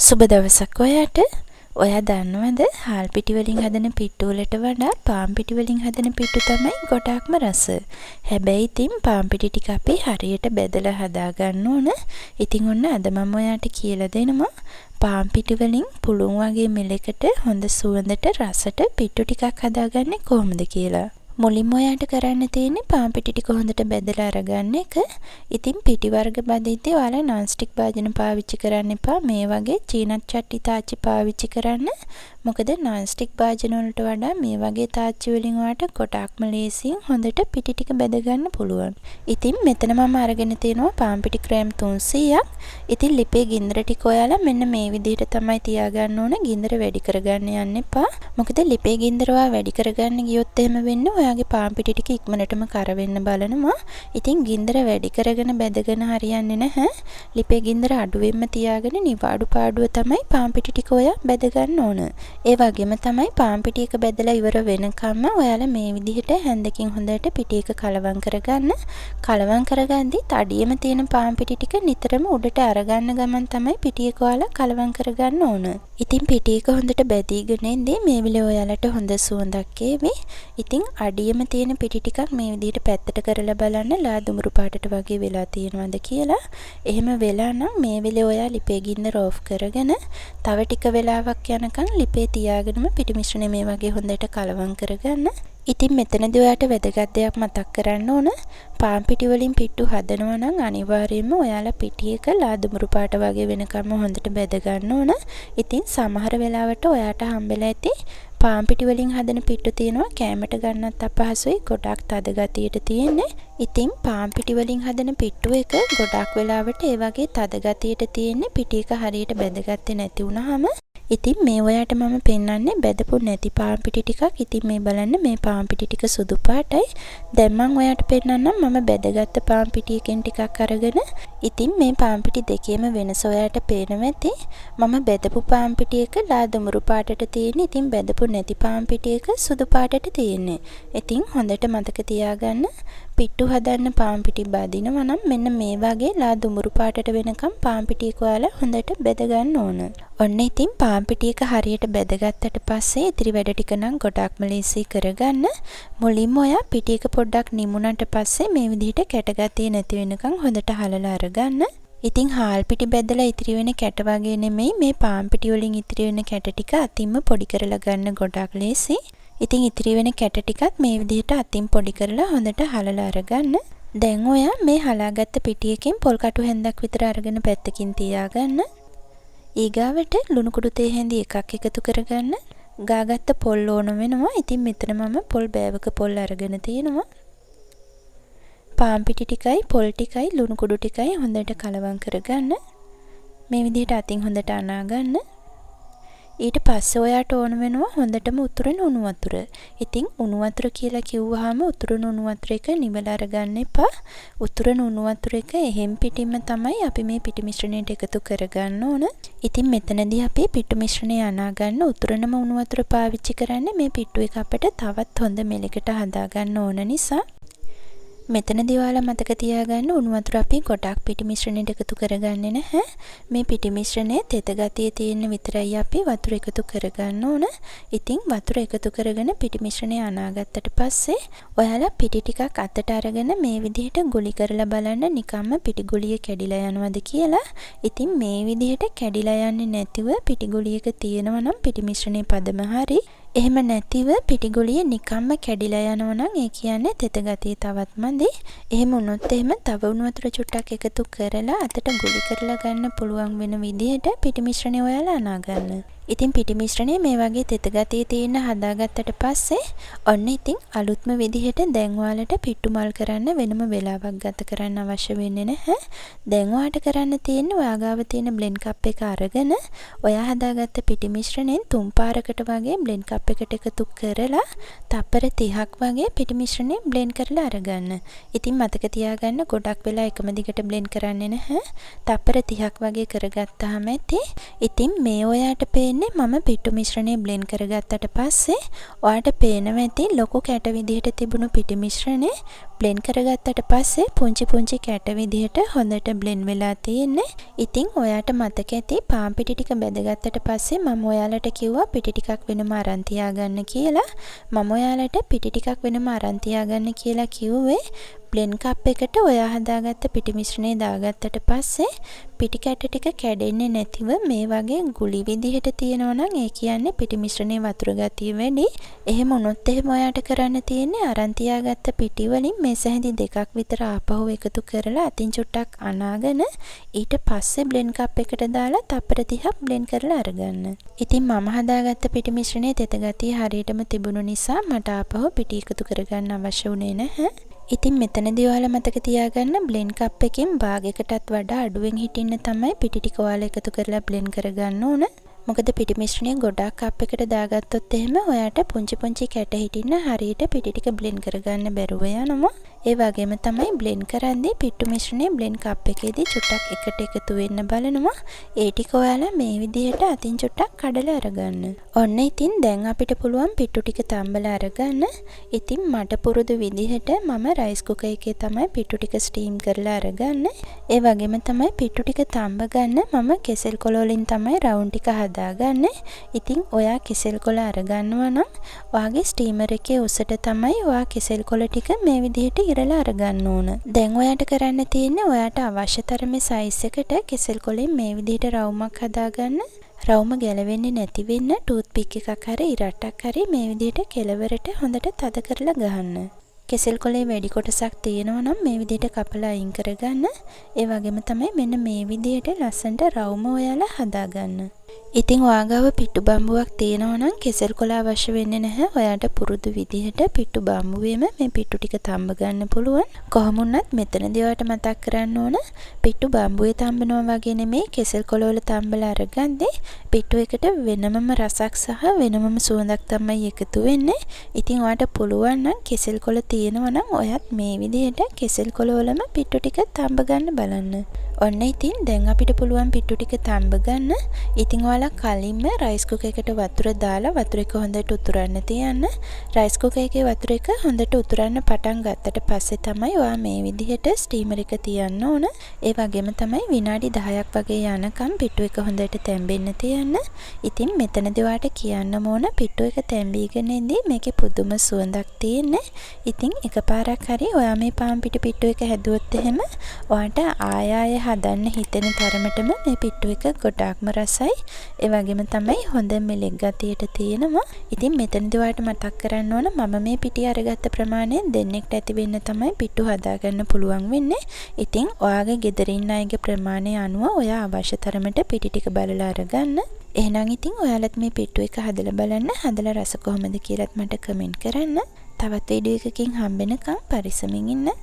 සුබ දවසක් ඔයාට. ඔයා දන්නවද හාල් පිටි වලින් හදන පිට්ටු වලට වඩා පාන් පිටි වලින් හදන පිට්ටු තමයි ගොඩාක්ම රස. හැබැයි ඉතින් පාන් පිටි ටික අපි හරියට බෙදලා හදා ගන්න ඕන. ඉතින් ඔන්න අද මම ඔයාට කියලා දෙනවා පාන් පිටි වලින් පුළුන් වගේ මෙලකට හොඳ සුවඳට රසට පිට්ටු ටිකක් හදාගන්නේ කොහොමද කියලා. මුලින්ම ඔයාට කරන්න තියෙන්නේ පාන් පිටි ටික හොඳට බෙදලා අරගන්න එක. ඉතින් පිටි වර්ග බදිද්දී ඔයාලා non stick භාජන පාවිච්චි කරන්න එපා. මේ වගේ චීනත් චට්ටි තාච්චි පාවිච්චි කරන්න. මොකද non stick භාජන වලට වඩා මේ වගේ තාච්චි වලින් ඔයාට ගොඩාක්ම ලේසියෙන් හොඳට පිටි ටික බෙද ගන්න පුළුවන්. ඉතින් මෙතන මම අරගෙන තියෙනවා පාන් පිටි ක්‍රෑම් 300ක්. ඉතින් ලිපේ ගින්දර ටික ඔයාලා මෙන්න මේ විදිහට තමයි තියාගන්න ඕන. ගින්දර වැඩි කරගන්න යන්න එපා. මොකද ලිපේ ගින්දර වැඩි කරගන්න ගියොත් එහෙම වෙන්නේ ඔයාගේ පාන් පිටි ටික ඉක්මනටම කර වෙන්න බලනවා. ඉතින් ගින්දර වැඩි කරගෙන බෙදගෙන හරියන්නේ නැහැ. ලිපේ ගින්දර අඩුවෙන්ම තියාගෙන නිවාඩු පාඩුව තමයි පාන් පිටි ටික ඔයා බෙද ගන්න ඕන. ඒ වගේම තමයි පාන් පිටි එක බෙදලා ඉවර වෙනකම්ම ඔයාලා මේ විදිහට හැන්දකින් හොඳට පිටි එක කලවම් කරගන්න. කලවම් කරගද්දි අඩියෙම තියෙන පාන් පිටි ටික නිතරම උඩට අරගන්න ගමන් තමයි පිටි එක ඔයාලා කලවම් කරගන්න ඕන. ඉතින් පිටි එක හොඳට බැදීගෙන ඉඳි මේ විලේ ඔයාලට හොඳ සුවඳක් එවි. ඉතින් අඩියෙම තියෙන පිටි ටිකක් මේ විදිහට පැත්තට කරලා බලන්න ලා දුඹුරු පාටට වගේ වෙලා තියෙනවද කියලා. එහෙම වෙලා නම් මේ වෙලේ ඔයා ලිපේ ගින්දර ඕෆ් කරගෙන තව ටික වෙලාවක් යනකම් ලිපේ තියාගෙනම පිටි මිශ්‍රණය මේ වගේ හොඳට කලවම් කරගන්න. ඉතින් මෙතනදී ඔයාට වැදගත් දෙයක් මතක් කරන්න ඕන. පාන් පිටි වලින් පිට්ටු හදනවා නම් අනිවාර්යයෙන්ම ඔයාලා පිටි එක ලා දුඹුරු පාට වගේ වෙනකම්ම හොඳට බෙද ගන්න ඕන. ඉතින් සමහර වෙලාවට ඔයාට හම්බෙලා ඇති පාන් පිටි වලින් හදන පිට්ටු තියෙනවා කෑමට ගන්නත් අපහසුයි, ගොඩක් තද ගතියට තියෙන්නේ. ඉතින් පාන් පිටි වලින් හදන පිට්ටු එක ගොඩක් වෙලාවට ඒ වගේ තද ගතියට තියෙන්නේ පිටි එක හරියට බෙදගත්තේ නැති වුනහම. ඉතින් මේ ඔයාට මම පෙන්වන්නේ බෙදපු නැති පාන් පිටි ටිකක්. ඉතින් මේ බලන්න මේ පාන් පිටි ටික සුදු පාටයි. දැන් මම ඔයාට පෙන්වන්නම් මම බෙදගත්ත පාන් පිටි එකෙන් ටිකක් අරගෙන. ඉතින් මේ පාන් පිටි දෙකේම වෙනස ඔයාට පේනවා ඇති. මම බෙදපු පාන් පිටි එක ලා දුඹුරු පාටට තියෙන්නේ. ඉතින් බෙදපු නැති පාන් පිටි එක සුදු පාටට තියෙන්නේ. ඉතින් හොඳට මතක තියාගන්න පිට්ටු හදන්න පාන් පිටි බදිනවා නම් මෙන්න මේ වගේ ලා දුඹුරු පාටට වෙනකම් පාන් පිටි එක ඔයාලා හොඳට බෙද ගන්න ඕන. ඔන්න ඉතින් පාන් පිටි එක හරියට බෙදගත්තට පස්සේ ඉතිරි වැඩ ටික නම් ගොඩක්ම ලේසි කරගන්න. මුලින්ම ඔයා පිටි එක පොඩ්ඩක් නිමුණට පස්සේ මේ විදිහට කැටගතිය නැති වෙනකම් හොඳට හලලා අරගන්න. ඉතින් හාල් පිටි බෙදලා ඉතිරි වෙන කැට වගේ නෙමෙයි මේ පාන් පිටි වලින් ඉතිරි වෙන කැට ටික අතින්ම පොඩි කරලා ගන්න ගොඩක් ලේසි. ඉතින් ඉතිරි වෙන කැට ටිකත් මේ විදිහට අතින් පොඩි කරලා හොඳට හලලා අරගන්න. දැන් ඔයා මේ හලාගත්ත පිටි එකෙන් පොල් කටු හැන්දක් විතර අරගෙන පැත්තකින් තියාගන්න. ඊගාවට ලුණු කුඩු තේ හැඳි එකක් එකතු කරගන්න. ගාගත්ත පොල් ඕන වෙනවා. ඉතින් මෙතන මම පොල් බෑවක පොල් අරගෙන තියෙනවා. පාන් පිටි ටිකයි පොල් ටිකයි ලුණු කුඩු ටිකයි හොඳට කලවම් කරගන්න. මේ විදිහට අතින් හොඳට අනා ගන්න. ඊට පස්සේ ඔයාට ඕන වෙනවා හොඳටම උතුරන උණු වතුර. ඉතින් උණු වතුර කියලා කිව්වහම උතුරන උණු වතුර එක නිවලා අරගන්න එපා. උතුරන උණු වතුර එක එහෙම් පිටින්ම තමයි අපි මේ පිටි මිශ්‍රණයට එකතු කරගන්න ඕන. ඉතින් මෙතනදී අපි පිටු මිශ්‍රණය අනා ගන්න උතුරනම උණු වතුර පාවිච්චි කරන්නේ මේ පිට්ටු එක අපිට තවත් හොඳ මෙලකට හදා ගන්න ඕන නිසා. මෙතනදී ඔයාලා මතක තියාගන්න උණු වතුර අපි ගොඩක් පිටි මිශ්‍රණයට එකතු කරගන්නේ නැහැ. මේ පිටි මිශ්‍රණයේ තෙත ගතිය තියෙන විතරයි අපි වතුර එකතු කරගන්න ඕන. ඉතින් වතුර එකතු කරගෙන පිටි මිශ්‍රණය අනාගත්තට පස්සේ ඔයාලා පිටි ටිකක් අතට අරගෙන මේ විදිහට ගුලි කරලා බලන්න නිකම්ම පිටි ගුලිය කැඩිලා යනවද කියලා. ඉතින් මේ විදිහට කැඩිලා යන්නේ නැතිව පිටි ගුලියක තියෙනවා නම් පිටි මිශ්‍රණයේ පදම හරි. එහෙම නැතිව පිටි ගුලිය නිකම්ම කැඩිලා යනවා නම් ඒ කියන්නේ තෙත ගතිය තවත් මදි. එහෙම වුණොත් එහෙම තව උණු වතුර චුට්ටක් එකතු කරලා අතට ගුලි කරලා ගන්න පුළුවන් වෙන විදිහට පිටි මිශ්‍රණය ඔයාලා අනා ගන්න. ඉතින් පිටි මිශ්‍රණය මේ වගේ තෙත ගතිය තියෙන හදාගත්තට පස්සේ ඔන්න ඉතින් අලුත්ම විදිහට දැන් ඔයාලට පිට්ටු මල් කරන්න වෙනම වෙලාවක් ගත කරන්න අවශ්‍ය වෙන්නේ නැහැ. දැන් ඔයාට කරන්න තියෙන්නේ ඔයා ගාව තියෙන බ්ලෙන්ඩ් කප් එක අරගෙන ඔයා හදාගත්ත පිටි මිශ්‍රණයෙන් 3 පාරකට වගේ බ්ලෙන්ඩ් කප් එකට එකතු කරලා තප්පර 30ක් වගේ පිටි මිශ්‍රණය බ්ලෙන්ඩ් කරලා අරගන්න. ඉතින් මතක තියාගන්න ගොඩක් වෙලා එකම දිගට බ්ලෙන්ඩ් කරන්නේ නැහැ. තප්පර 30ක් වගේ කරගත්තාම ඇති. ඉතින් මේ ඔයාට පේන තියෙන්නේ මම පිට්ටු මිශ්‍රණය බ්ලෙන්ඩ් කරගත්තට පස්සේ ඔයාලට පේනවා ඇති ලොකු කැට විදිහට තිබුණු පිටි මිශ්‍රණය බ්ලෙන්ඩ් කරගත්තට පස්සේ පුංචි පුංචි කැට විදිහට හොඳට බ්ලෙන්ඩ් වෙලා තියෙන්නේ. ඉතින් ඔයාට මතක ඇති පාන් පිටි ටික බෙදගත්තට පස්සේ මම ඔයාලට කිව්වා පිටි ටිකක් වෙනම අරන් තියාගන්න කියලා. මම ඔයාලට පිටි ටිකක් වෙනම අරන් තියාගන්න කියලා කිව්වේ බ්ලෙන්ඩ් කප් එකට ඔයා හදාගත්ත පිටි මිශ්‍රණය දාගත්තට පස්සේ පිටි කැට ටික කැඩෙන්නේ නැතිව මේ වගේ ගුලි විදිහට තියෙනවා නම් ඒ කියන්නේ පිටි මිශ්‍රණයේ වතුර ගතිය වැඩි. එහෙම වුණොත් එහෙම ඔයාට කරන්න තියෙන්නේ අරන් තියාගත්ත පිටි වලින් මේ සැහැඳි දෙකක් විතර ආපහු එකතු කරලා අතින් චුට්ටක් අනාගෙන ඊට පස්සේ බ්ලෙන්ඩ් කප් එකට දාලා තප්පර 30ක් බ්ලෙන්ඩ් කරලා අරගන්න. ඉතින් මම හදාගත්ත පිටි මිශ්‍රණයේ තෙත ගතිය හරියටම තිබුණු නිසා මට ආපහු පිටි එකතු කරගන්න අවශ්‍ය වුණේ නැහැ. ඉතින් මෙතනදී ඔයාලා මතක තියාගන්න බ්ලෙන්ඩ් කප් එකෙන් භාගයකටත් වඩා අඩුවෙන් හිටින්න තමයි පිටි ටික ඔයාලා එකතු කරලා බ්ලෙන්ඩ් කරගන්න ඕන. මොකද පිටි මිශ්‍රණය ගොඩක් කප් එකට දාගත්තොත් එහෙම ඔයාට පුංචි පුංචි කැට හිටින්න හරියට පිටි ටික බ්ලෙන්ඩ් කරගන්න බැරුව යනවා. ඒ වගේම තමයි බ්ලෙන්ඩ් කරද්දී පිට්ටු මිශ්‍රණය බ්ලෙන්ඩ් කප් එකේදී චුට්ටක් එකට එකතු වෙන්න බලනවා. ඒ ටික ඔයාලා මේ විදිහට අතින් චුට්ටක් කඩලා අරගන්න. ඔන්න ඉතින් දැන් අපිට පුළුවන් පිට්ටු ටික තම්බලා අරගන්න. ඉතින් මට පුරුදු විදිහට මම රයිස් කුකර් එකේ තමයි පිට්ටු ටික ස්ටීම් කරලා අරගන්නේ. ඒ වගේම තමයි පිට්ටු ටික තම්බ ගන්න මම කෙසෙල් කොළ වලින් තමයි රවුන්ඩ් ටික හදාගන්නේ. ඉතින් ඔයා කෙසෙල් කොළ අරගන්නවා නම් ඔයාගේ ස්ටීමර් එකේ උසට තමයි ඔයා කෙසෙල් කොළ ටික මේ විදිහට ඉරලා අරගන්න ඕන. දැන් ඔයාට කරන්න තියෙන්නේ ඔයාට අවශ්‍ය තරමේ සයිස් එකට කෙසෙල් කොළෙන් මේ විදිහට රවුමක් හදාගන්න. රවුම ගැලවෙන්නේ නැති වෙන්න ටූත් පික් එකක් හරි ඉරට්ටක් හරි මේ විදිහට කෙළවරට හොඳට තද කරලා ගහන්න. කෙසෙල් කොළේ වැඩි කොටසක් තියෙනවා නම් මේ විදිහට කපලා අයින් කරගන්න. ඒ වගේම තමයි මෙන්න මේ විදිහට ලස්සනට රවුම ඔයාලා හදාගන්න. ඉතින් ඔයාගාව පිට්ටු බම්බුවක් තියෙනවා නම් කෙසෙල් කොළ අවශ්‍ය වෙන්නේ නැහැ. ඔයාට පුරුදු විදිහට පිට්ටු බම්බුවේම මේ පිට්ටු ටික තම්බ ගන්න පුළුවන්. කොහොම වුණත් මෙතනදී ඔයාට මතක් කරන්න ඕන පිට්ටු බම්බුවේ තම්බනවා වගේ නෙමෙයි කෙසෙල් කොළ වල තම්බලා අරගන්නේ පිට්ටු එකට වෙනමම රසක් සහ වෙනමම සුවඳක් තමයි එකතු වෙන්නේ. ඉතින් ඔයාට පුළුවන් නම් කෙසෙල් කොළ තියෙනවා නම් ඔයත් මේ විදිහට කෙසෙල් කොළ වලම පිට්ටු ටික තම්බ ගන්න බලන්න. ඔන්න ඉතින් දැන් අපිට පුළුවන් පිට්ටු ටික තම්බ ගන්න. ඉතින් ඔයාලා කලින්ම රයිස් කුකර් එකට වතුර දාලා වතුර එක හොඳට උතුරන්න තියන්න. රයිස් කුකර් එකේ වතුර එක හොඳට උතුරන්න පටන් ගත්තට පස්සේ තමයි ඔයා මේ විදිහට ස්ටීමර් එක තියන්න ඕන. ඒ වගේම තමයි විනාඩි 10ක් වගේ යනකම් පිට්ටු එක හොඳට තැම්බෙන්න තියන්න. ඉතින් මෙතනදී ඔයාට කියන්න ඕන පිට්ටු එක තැම්බීගෙන ඉඳි මේකේ පුදුම සුවඳක් තියෙන්නේ. ඉතින් එකපාරක් හරි ඔයා මේ පාන් පිට්ටු එක හැදුවොත් එහෙම ඔයාට ආය හදන්න හිතෙන තරමටම මේ පිට්ටු එක ගොඩාක්ම රසයි. ඒ වගේම තමයි හොඳ මෙලෙක් ගතියට තියෙනවා. ඉතින් මෙතනදී ඔයාලට මතක් කරන්න ඕන මම මේ පිටි අරගත්ත ප්‍රමාණය දෙන්නෙක්ට ඇති වෙන්න තමයි පිට්ටු හදාගන්න පුළුවන් වෙන්නේ. ඉතින් ඔයාගේ ගෙදර ඉන්න අයගේ ප්‍රමාණය අනුව ඔයා අවශ්‍ය තරමට පිටි ටික බලලා අරගන්න. එහෙනම් ඉතින් ඔයාලත් මේ පිට්ටු එක හදලා බලන්න. හදලා රස කොහොමද කියලාත් මට කමෙන්ට් කරන්න. තවත් වීඩියෝ එකකින් හම්බෙනකම් පරිස්සමින් ඉන්න.